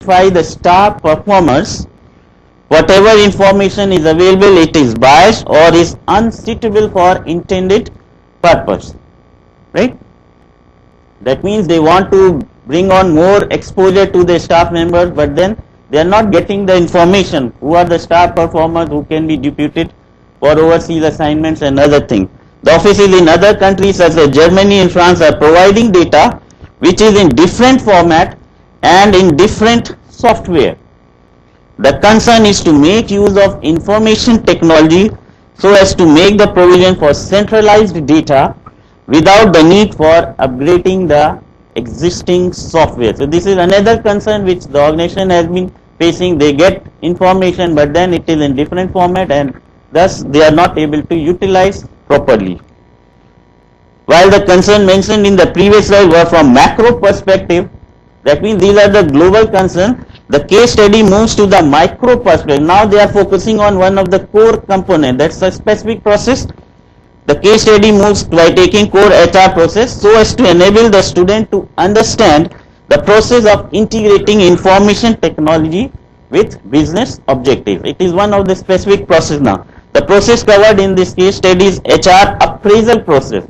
identify the star performers. Whatever information is available, it is biased or is unsuitable for intended purpose, right? That means they want to bring on more exposure to the staff members, but then they are not getting the information who are the star performers who can be deputed for overseas assignments and other things. The offices in other countries such as Germany and France are providing data which is in different format and in different software. The concern is to make use of information technology so as to make the provision for centralized data without the need for upgrading the existing software. So this is another concern which the organization has been facing. They get information, but then it is in different format, and thus they are not able to utilize properly. While the concern mentioned in the previous slide were from macro perspective, that means these are the global concern, the case study moves to the micro perspective. Now they are focusing on one of the core component, that's a specific process. The case study moves by taking core HR process so as to enable the student to understand the process of integrating information technology with business objectives. It is one of the specific process now. The process covered in this case study is HR appraisal process,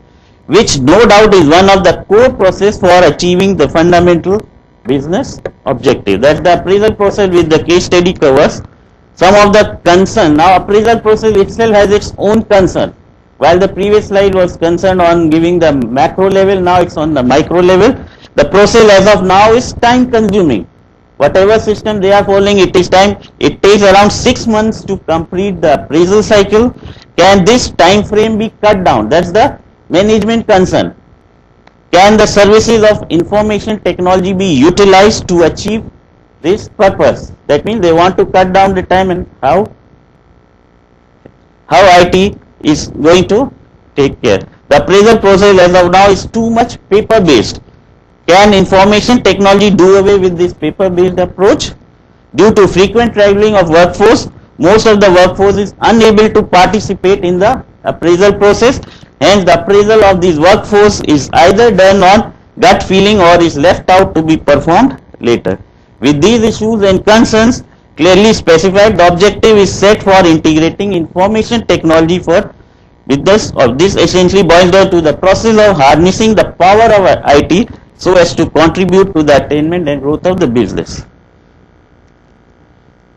which no doubt is one of the core process for achieving the fundamental business objective. That's the appraisal process which the case study covers. Some of the concern, now appraisal process itself has its own concern. While the previous slide was concerned on giving the macro level, now it's on the micro level. The process as of now is time consuming. Whatever system they are following, it is time. It takes around 6 months to complete the appraisal cycle. Can this time frame be cut down? That's the management concern. Can the services of information technology be utilized to achieve this purpose? That means they want to cut down the time, and how IT is going to take care. The appraisal process as of now is too much paper based. Can information technology do away with this paper based approach? Due to frequent traveling of workforce, most of the workforce is unable to participate in the appraisal process. Hence the appraisal of this workforce is either done on gut feeling or is left out to be performed later. With these issues and concerns clearly specified, the objective is set for integrating information technology for business. Or this essentially boils down to the process of harnessing the power of IT so as to contribute to the attainment and growth of the business.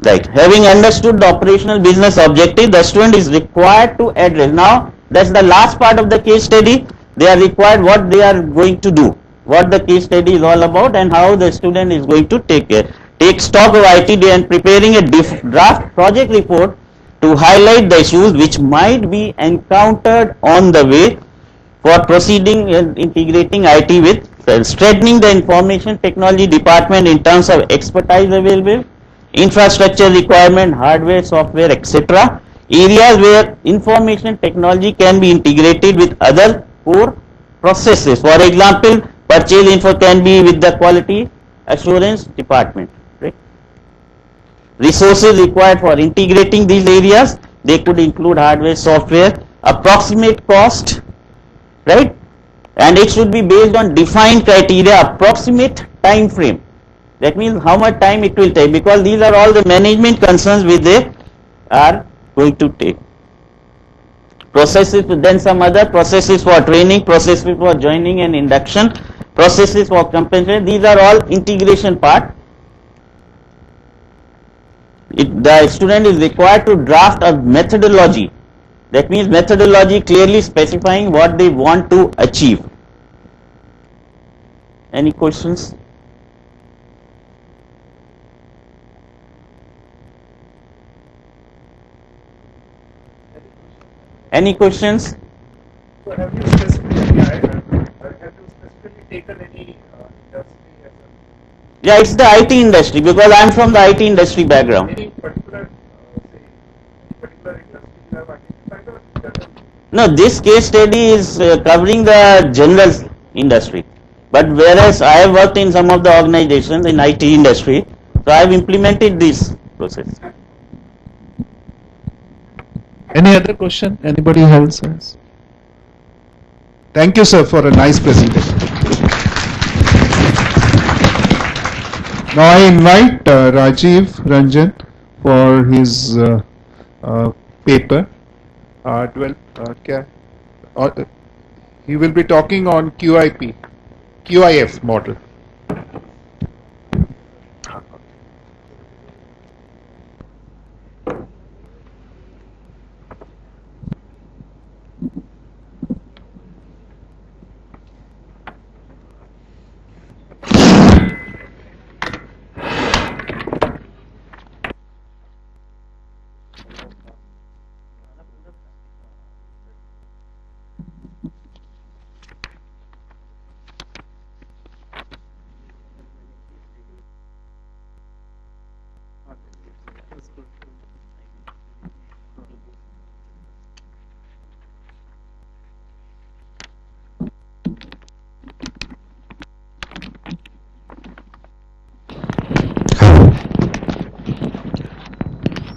Right. Having understood the operational business objective, the student is required to address. Now that's the last part of the case study. They are required what they are going to do, what the case study is all about, and how the student is going to take care. Take stock of ITD and preparing a draft project report to highlight the issues which might be encountered on the way for proceeding and integrating IT with strengthening the information technology department in terms of expertise available, infrastructure requirement, hardware, software, etc. Areas where information technology can be integrated with other core processes. For example, purchase info can be with the quality assurance department. Right? Resources required for integrating these areas, they could include hardware, software, approximate cost, right? And it should be based on defined criteria, approximate time frame. That means how much time it will take, because these are all the management concerns which they are going to take. Processes, then some other processes for training, processes for joining and induction, processes for compensation. These are all integration part. The student is required to draft a methodology. That means methodology clearly specifying what they want to achieve. Any questions? Any questions? So have you specifically taken any industry as well? Yeah, it's the IT industry, because I am from the IT industry background. Any particular industry you have identified or general? No, this case study is covering the general industry. But whereas I have worked in some of the organizations in IT industry, so I have implemented this process. Any other question? Anybody else? Thank you, sir, for a nice presentation. Now I invite Rajiv Ranjan for his paper. He will be talking on QIF model.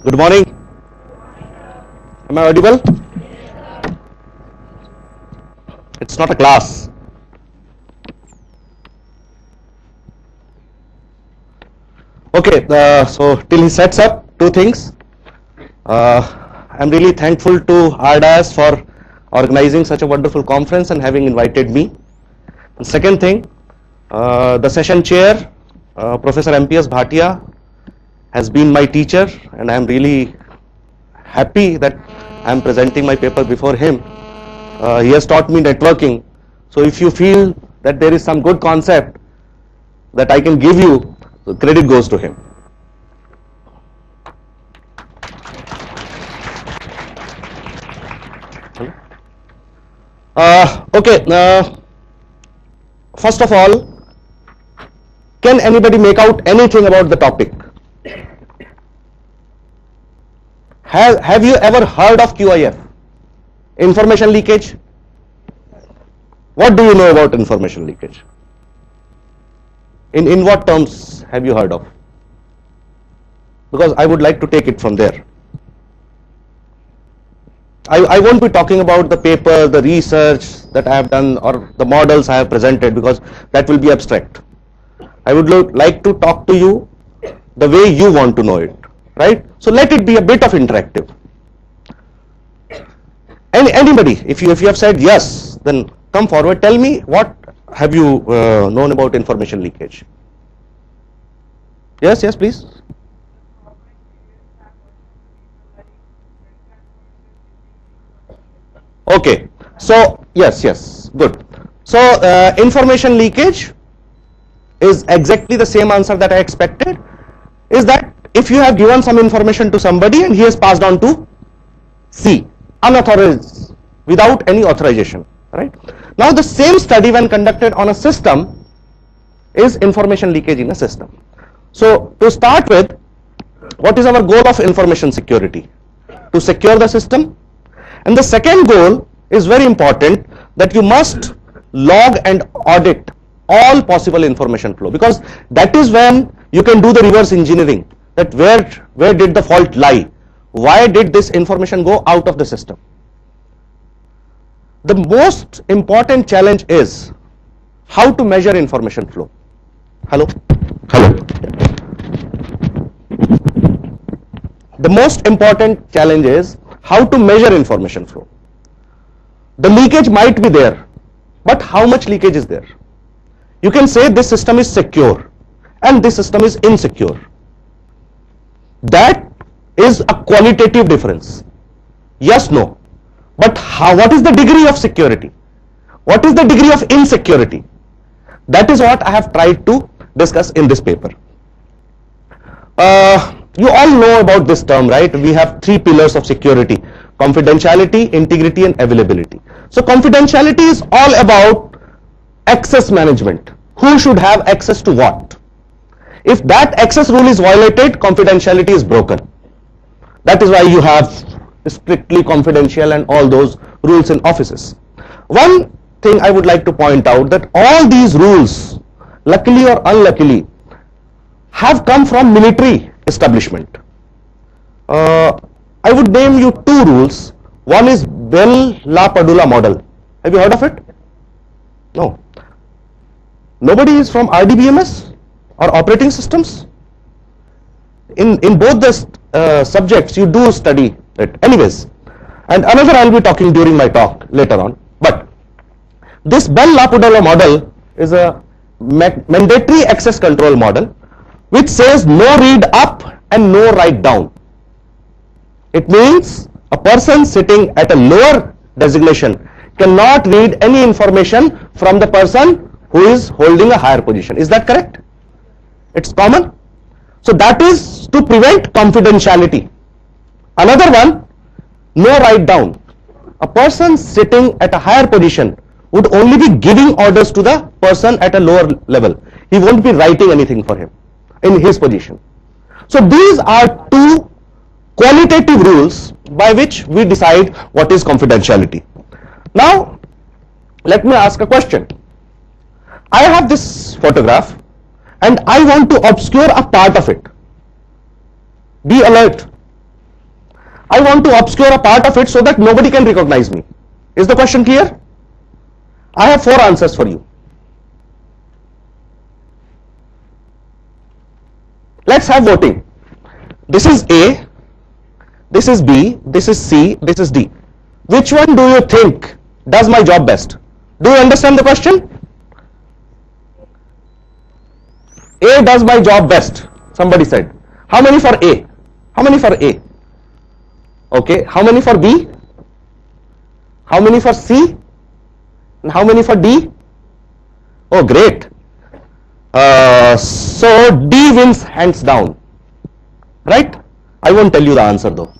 Good morning. Am I audible? It's not a class. Okay, so till he sets up, two things. I'm really thankful to RDAS for organizing such a wonderful conference and having invited me. The second thing, the session chair, Professor MPS Bhatia, has been my teacher, and I'm really happy that I'm presenting my paper before him. He has taught me networking. So if you feel that there is some good concept that I can give you, the credit goes to him. First of all, can anybody make out anything about the topic? Have you ever heard of QIF? Information leakage? What do you know about information leakage? In what terms have you heard of? Because I would like to take it from there. I won't be talking about the paper, the research that I have done, or the models I have presented, because that will be abstract. I would like to talk to you the way you want to know it, right? So let it be a bit of interactive. Anybody, if you have said yes, then come forward. Tell me, what have you known about information leakage? Yes, please. Okay, so yes, good. So information leakage is exactly the same answer that I expected, is that if you have given some information to somebody and he has passed on to C, unauthorized, without any authorization, right? Now the same study when conducted on a system is information leakage in a system. So to start with, what is our goal of information security? To secure the system. And the second goal is very important, that you must log and audit all possible information flow, because that is when you can do the reverse engineering, that where did the fault lie? Why did this information go out of the system? The most important challenge is how to measure information flow. Hello? The most important challenge is how to measure information flow. The leakage might be there, but how much leakage is there? You can say this system is secure and this system is insecure. That is a qualitative difference. Yes, no. But what is the degree of security? What is the degree of insecurity? That is what I have tried to discuss in this paper. You all know about this term, right? We have three pillars of security: confidentiality, integrity, and availability. So confidentiality is all about access management. Who should have access to what? If that access rule is violated, confidentiality is broken. That is why you have strictly confidential and all those rules in offices. One thing I would like to point out, that all these rules, luckily or unluckily, have come from military establishment. I would name you two rules. One is Bell-LaPadula model. Have you heard of it? No. Nobody is from RDBMS? or operating systems? In both the subjects you do study it anyways, and another I'll be talking during my talk later on. But this Bell-LaPadula model is a mandatory access control model which says no read up and no write down. It means a person sitting at a lower designation cannot read any information from the person who is holding a higher position. Is that correct? It's common. So that is to prevent confidentiality. Another one, no write down. A person sitting at a higher position would only be giving orders to the person at a lower level. He won't be writing anything for him in his position. So these are two qualitative rules by which we decide what is confidentiality. Now let me ask a question. I have this photograph and I want to obscure a part of it. Be alert. I want to obscure a part of it so that nobody can recognize me. Is the question clear? I have 4 answers for you. Let's have voting. This is A, this is B, this is C, this is D. Which one do you think does my job best? Do you understand the question? A does my job best, somebody said. How many for A? How many for A? Okay, how many for B? How many for C? And how many for D? Oh, great. So D wins hands down, right? I won't tell you the answer though.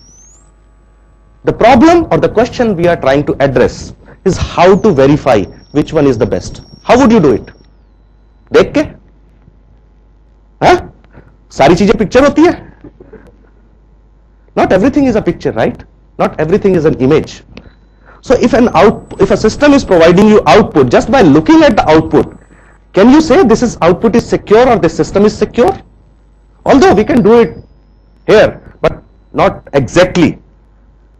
The problem or the question we are trying to address is how to verify which one is the best. How would you do it? देख के? हाँ? सारी चीजें picture होती है? Not everything is a picture, right? Not everything is an image. So if a system is providing you output just by looking at the output, can you say this output is secure or this system is secure? Although we can do it here, but not exactly,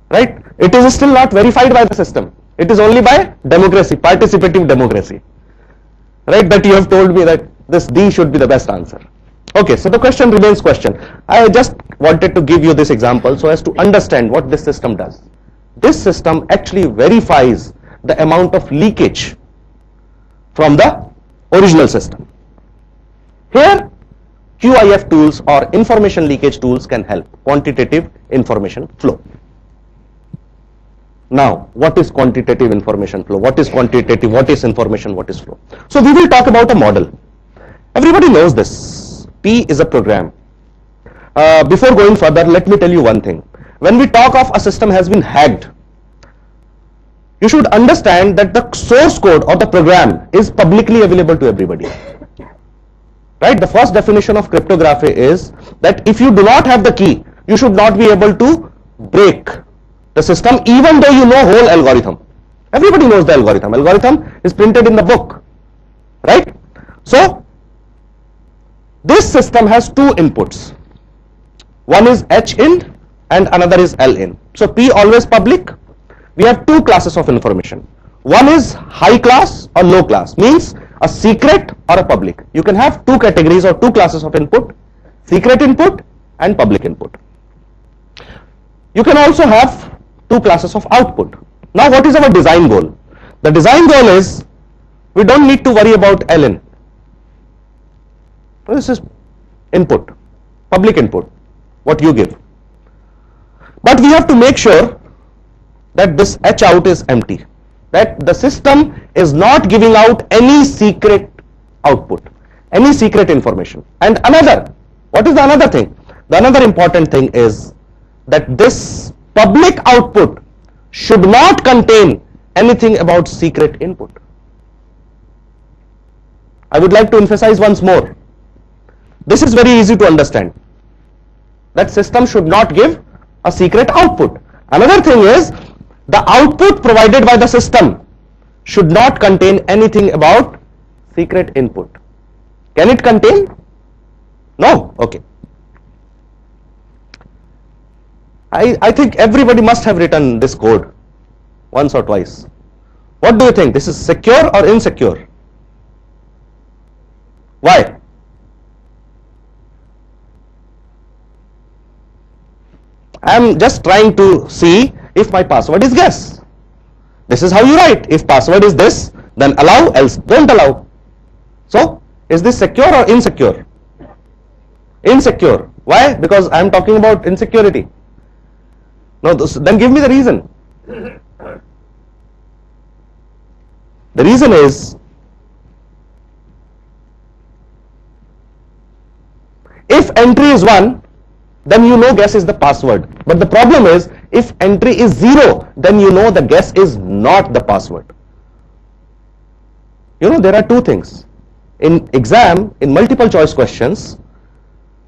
right? It is still not verified by the system. It is only by democracy, participative democracy, right? That you have told me that this D should be the best answer. Okay, so the question remains question. I just wanted to give you this example so as to understand what this system does. This system actually verifies the amount of leakage from the original system. Here QIF tools or information leakage tools can help. Quantitative information flow. Now what is quantitative information flow? What is quantitative? What is information? What is flow? So we will talk about a model. Everybody knows this. P is a program. Before going further, let me tell you one thing. When we talk of a system has been hacked, you should understand that the source code or the program is publicly available to everybody. Right? The first definition of cryptography is that if you do not have the key, you should not be able to break the system even though you know whole algorithm. Everybody knows the algorithm. Algorithm is printed in the book. Right? So this system has 2 inputs. One is H in and another is L in. So P always public. We have 2 classes of information. One is high class or low class, means a secret or a public. You can have 2 categories or 2 classes of input, secret input and public input. You can also have 2 classes of output. Now what is our design goal? The design goal is we don't need to worry about L in. This is input, public input, what you give. But we have to make sure that this H out is empty, that the system is not giving out any secret output, any secret information. And another, what is the another thing? The another important thing is that this public output should not contain anything about secret input. I would like to emphasize once more. This is very easy to understand. That system should not give a secret output. Another thing is the output provided by the system should not contain anything about secret input. Can it contain? No? Okay. I think everybody must have written this code once or twice. What do you think? This is secure or insecure? Why? I am just trying to see if my password is guess. This is how you write. If password is this, then allow, else don't allow. So, is this secure or insecure? Insecure. Why? Because I am talking about insecurity. No, then give me the reason. The reason is, if entry is 1, then you know guess is the password. But the problem is, if entry is 0, then you know the guess is not the password. You know, there are two things. In exam, in multiple choice questions,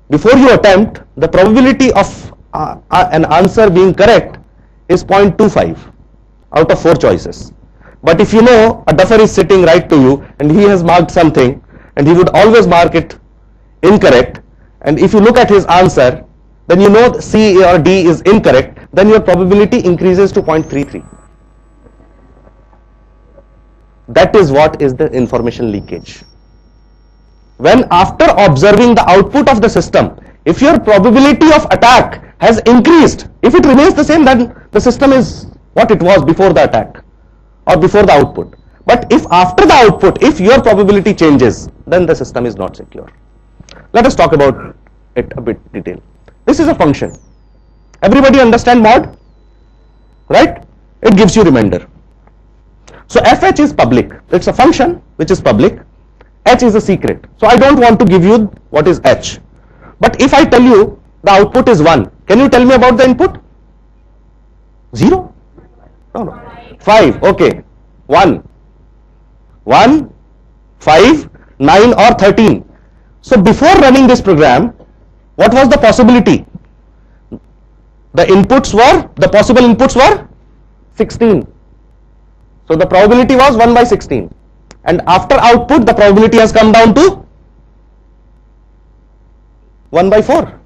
before you attempt, the probability of an answer being correct is 0.25 out of 4 choices. But if you know a duffer is sitting right to you and he has marked something and he would always mark it incorrect, and if you look at his answer, then you know C or D is incorrect, then your probability increases to 0.33. That is what is the information leakage. When after observing the output of the system, if your probability of attack has increased, if it remains the same, then the system is what it was before the attack or before the output. But if after the output, if your probability changes, then the system is not secure. Let us talk about it a bit detail. This is a function. Everybody understand mod? Right? It gives you remainder. So fh is public. It's a function which is public. H is a secret. So I don't want to give you what is H. But if I tell you the output is 1, can you tell me about the input? 0? No. 5. Okay. 1, 5, 9 or 13. So before running this program, what was the possibility? The possible inputs were 16. So the probability was 1 by 16. And after output, the probability has come down to 1 by 4.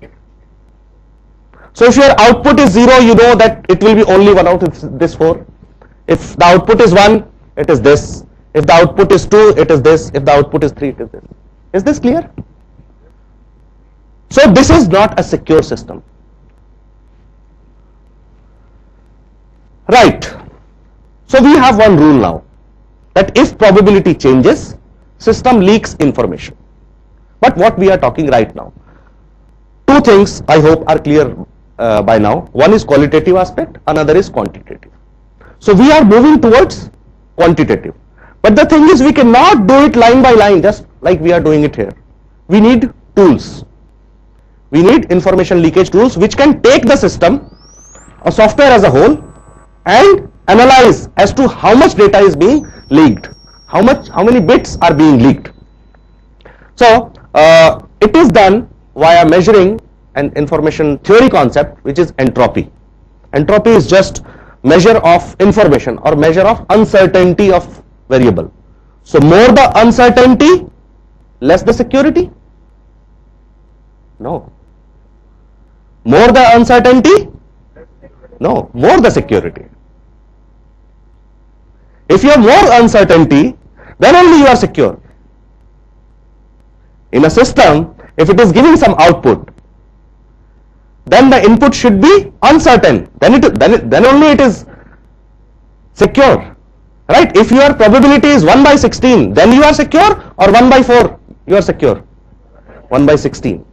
So if your output is 0, you know that it will be only 1 out of this 4. If the output is 1, it is this. If the output is 2, it is this. If the output is 3, it is this. Is this clear? So this is not a secure system. Right. So we have one rule now, that if probability changes, system leaks information. But what we are talking right now, two things I hope are clear by now. One is qualitative aspect, another is quantitative. So we are moving towards quantitative. But the thing is, we cannot do it line by line, just like we are doing it here. We need tools. We need information leakage tools which can take the system, a software as a whole, and analyze as to how much data is being leaked, how many bits are being leaked. So it is done via measuring an information theory concept, which is entropy. Entropy is just measure of information or measure of uncertainty of variable. So more the uncertainty, less the security? No. More the uncertainty? No, more the security. If you have more uncertainty, then only you are secure. In a system, if it is giving some output, then the input should be uncertain. Then only it is secure. Right? If your probability is 1 by 16, then you are secure, or 1 by 4, you are secure. 1 by 16.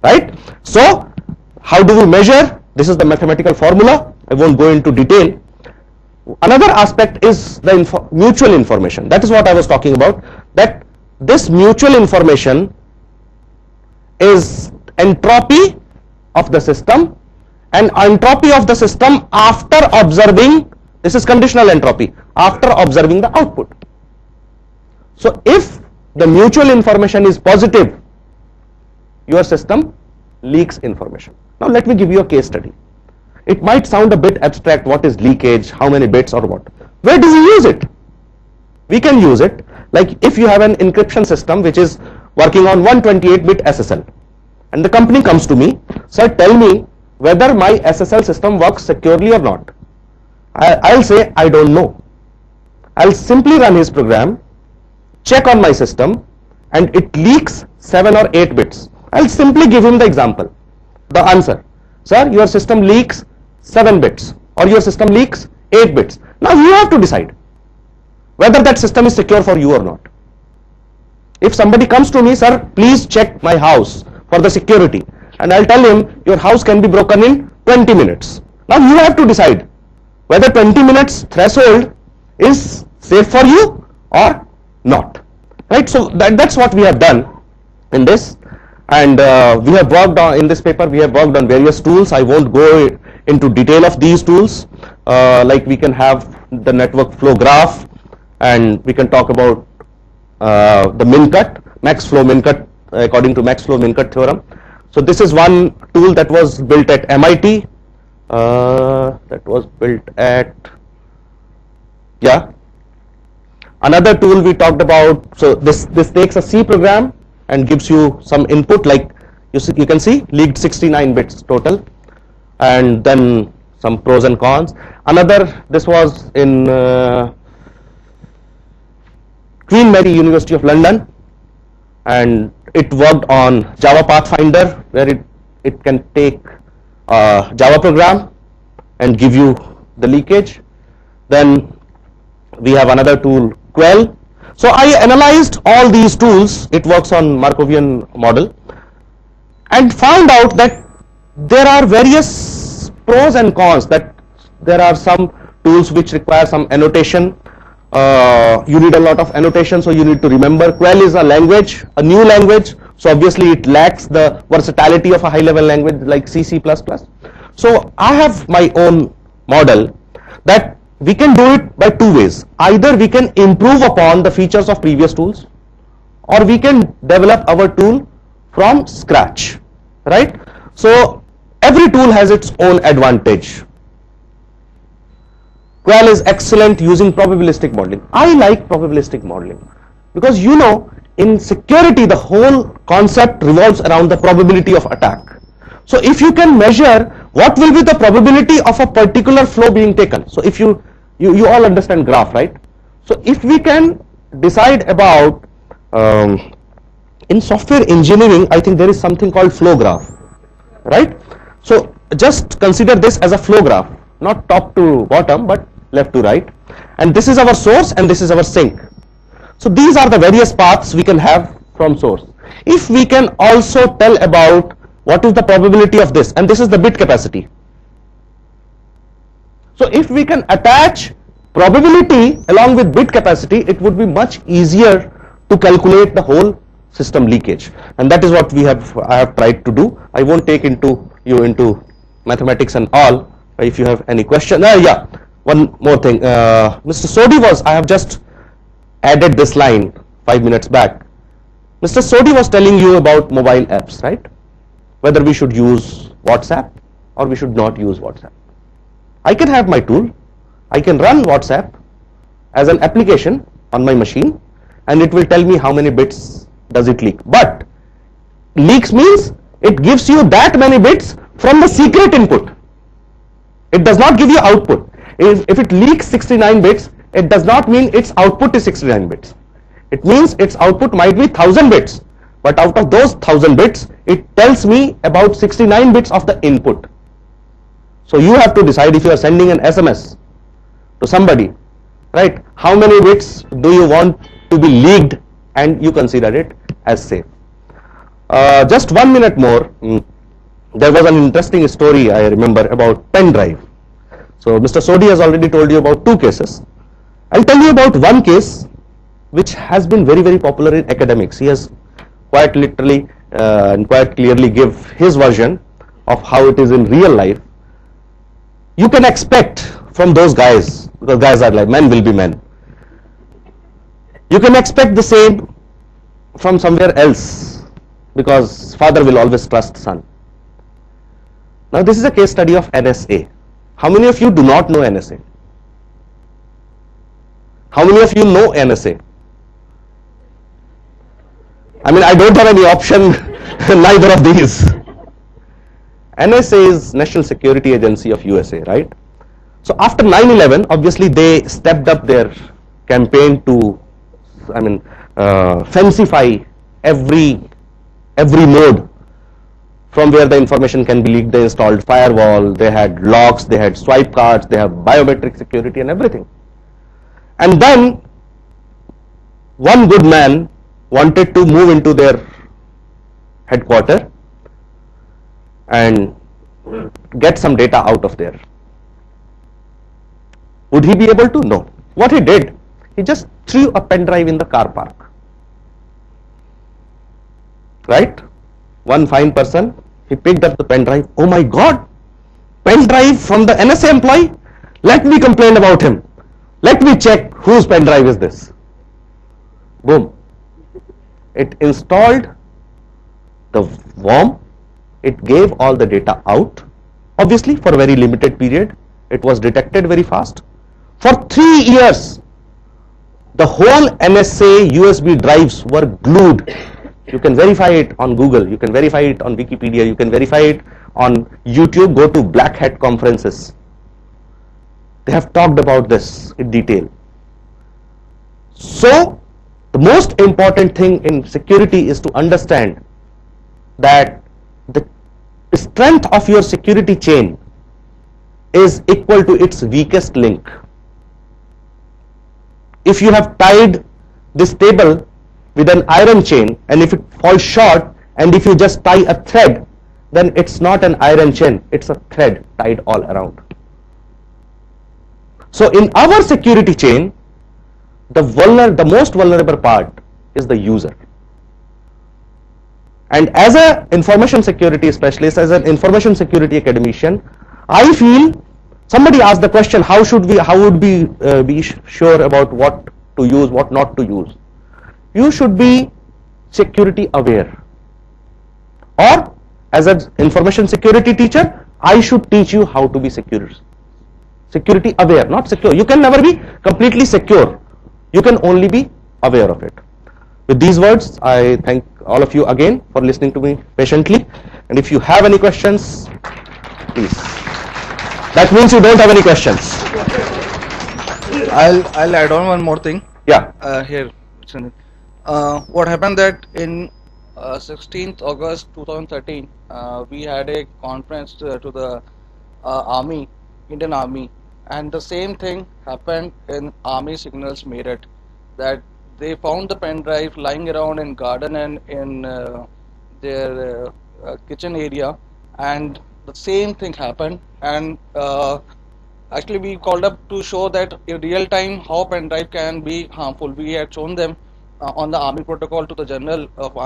Right? So, how do we measure? This is the mathematical formula. I won't go into detail. Another aspect is the mutual information. That is what I was talking about. That this mutual information is entropy of the system, and entropy of the system after observing, this is conditional entropy, after observing the output. So if the mutual information is positive, your system leaks information. Now let me give you a case study. It might sound a bit abstract, what is leakage, how many bits or what. Where do we use it? We can use it like if you have an encryption system which is working on 128-bit SSL, and the company comes to me, sir, tell me whether my SSL system works securely or not. I'll say I don't know. I'll simply run his program, check on my system, and it leaks 7 or 8 bits. I'll simply give him the example, the answer. sir, your system leaks 7 bits or your system leaks 8 bits. Now you have to decide whether that system is secure for you or not. If somebody comes to me, sir, please check my house for the security, and I'll tell him your house can be broken in 20 minutes. Now you have to decide whether 20 minutes threshold is safe for you or not, right? So that's what we have done in this, and we have worked on, in this paper we have worked on various tools. I won't go into detail of these tools, like we can have the network flow graph, and we can talk about the min-cut, max flow min-cut, according to max flow min-cut theorem. So this is one tool that was built at MIT, Another tool we talked about, so this takes a C program and gives you some input, like you can see leaked 69 bits total, and then some pros and cons. Another, this was in Queen Mary University of London, and it worked on Java Pathfinder, where it can take a Java program and give you the leakage. Then we have another tool, Quell. So I analyzed all these tools, it works on Markovian model, and found out that there are various pros and cons, that there are some tools which require some annotation. You need a lot of annotation, so you need to remember. Quell is a language, a new language, so obviously it lacks the versatility of a high level language like C, C++. So I have my own model that we can do it by two ways. Either we can improve upon the features of previous tools, or we can develop our tool from scratch, right? So every tool has its own advantage. Quell is excellent using probabilistic modeling. I like probabilistic modeling because, you know, in security the whole concept revolves around the probability of attack. So if you can measure what will be the probability of a particular flow being taken, so if you all understand graph, right? So if we can decide about, in software engineering, I think there is something called flow graph, right? So just consider this as a flow graph, not top to bottom, but left to right, and this is our source and this is our sink. So these are the various paths we can have from source. If we can also tell about what is the probability of this, and this is the bit capacity. So if we can attach probability along with bit capacity, it would be much easier to calculate the whole system leakage, and that is what I have tried to do. I won't take you into mathematics and all. If you have any question, yeah, one more thing, Mr. Sodhi I have just added this line 5 minutes back. Mr. Sodhi was telling you about mobile apps, right? Whether we should use WhatsApp or we should not use WhatsApp. I can have my tool, I can run WhatsApp as an application on my machine, and it will tell me how many bits does it leak. But leaks means it gives you that many bits from the secret input. It does not give you output. If it leaks 69 bits, it does not mean its output is 69 bits. It means its output might be 1000 bits, but out of those 1000 bits, it tells me about 69 bits of the input. So you have to decide, if you are sending an SMS to somebody, right, how many bits do you want to be leaked, and you consider it as safe. Just 1 minute more. There was an interesting story I remember about pen drive. So Mr. Sodhi has already told you about 2 cases. I'll tell you about one case which has been very, very popular in academics. He has quite literally and quite clearly give his version of how it is in real life. You can expect from those guys, because guys are like, men will be men. You can expect the same from somewhere else, because father will always trust son. Now this is a case study of NSA. How many of you do not know NSA? How many of you know NSA? I mean, I don't have any option, neither of these. NSA is National Security Agency of USA, right? So after 9/11, obviously they stepped up their campaign to, fancify every mode from where the information can be leaked. They installed firewall, they had locks, they had swipe cards, they have biometric security and everything. And then one good man wanted to move into their headquarter and get some data out of there. Would he be able to? No. What he did, he just threw a pen drive in the car park. Right? One fine person, he picked up the pen drive. Oh my God, pen drive from the NSA employee? Let me complain about him. Let me check whose pen drive is this. Boom. It installed the worm. It gave all the data out. Obviously, for a very limited period, it was detected very fast. For 3 years, the whole NSA USB drives were glued. You can verify it on Google, you can verify it on Wikipedia, you can verify it on YouTube. Go to Black Hat conferences. They have talked about this in detail. So, the most important thing in security is to understand that the strength of your security chain is equal to its weakest link. If you have tied this table with an iron chain, and if it falls short, and if you just tie a thread, then it's not an iron chain, it's a thread tied all around. So in our security chain, the most vulnerable part is the user. And as an information security specialist, as an information security academician, I feel somebody asked the question, how would we be sure about what to use, what not to use? You should be security aware. Or as an information security teacher, I should teach you how to be security aware, not secure. You can never be completely secure. You can only be aware of it. With these words, I thank all of you again for listening to me patiently. And if you have any questions, please. That means you don't have any questions. I'll add on one more thing. Yeah. Here, Sunil. What happened that in 16th August 2013, we had a conference to the Army, Indian Army, and the same thing happened in Army Signals Meerut, that they found the pen drive lying around in garden and in their kitchen area, and the same thing happened. And actually we called up to show that in real time how pen drive can be harmful. We had shown them on the Army protocol to the General of